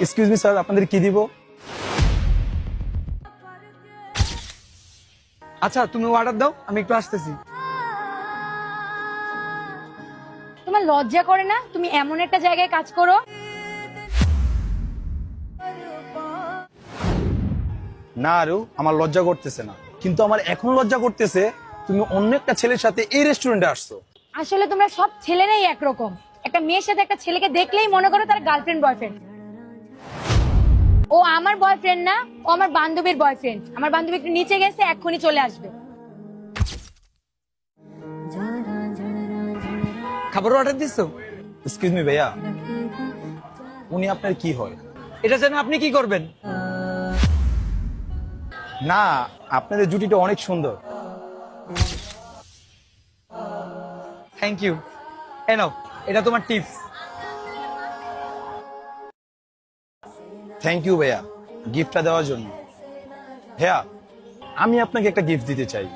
Excuse me sir, আপনাদের কি দিব? আচ্ছা তুমি অর্ডার দাও, আমি একটু আসতেছি। তোমার লজ্জা করে না? তুমি এমন একটা জায়গায় কাজ করো। না আরু, আমার লজ্জা করতেছে না, কিন্তু আমার এখন লজ্জা করতেছে তুমি অন্য একটা ছেলের সাথে এই রেস্টুরেন্টে আসছো। আসলে তোমরা সব ছেলেরাই একরকম। একটা মেয়ের সাথে একটা ছেলেকে দেখলেই মনে করো তার গার্লফ্রেন্ড বয়ফ্রেন্ড। ও আমার বয়ফ্রেন্ড না, ও আমার বান্ধবীর বয়ফ্রেন্ড। আমার বান্ধবী একটু নিচে গেছে, এক্ষুনি চলে আসবে। খাবার অর্ডার দিছো? এক্সকিউজ মি ভাইয়া, উনি আপনার কি হয়? এটা জানেন আপনি কি করবেন? না, আপনাদের জুটিটা অনেক সুন্দর। Thank you. এ নাও, এটা তোমার টিপস। থ্যাংক ইউ ভাইয়া গিফটটা দেওয়ার জন্য। ভাইয়া, আমি আপনাকে একটা গিফট দিতে চাই।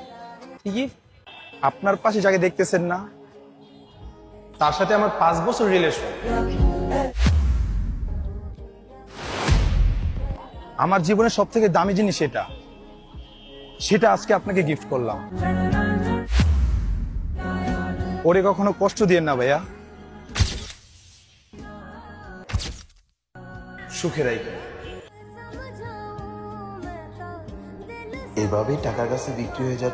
কি gift? আপনার পাশে যাকে দেখতেছেন না, তার সাথে আমার 5 বছর রিলেশন। আমার জীবনের সব থেকে দামি জিনিস সেটা আজকে আপনাকে গিফট করলাম। ওরে কখনো কষ্ট দিয়েন না ভাইয়া, সুখে রাখবেন। এভাবেই টাকার কাছে বিক্রি হয়ে যাচ্ছে।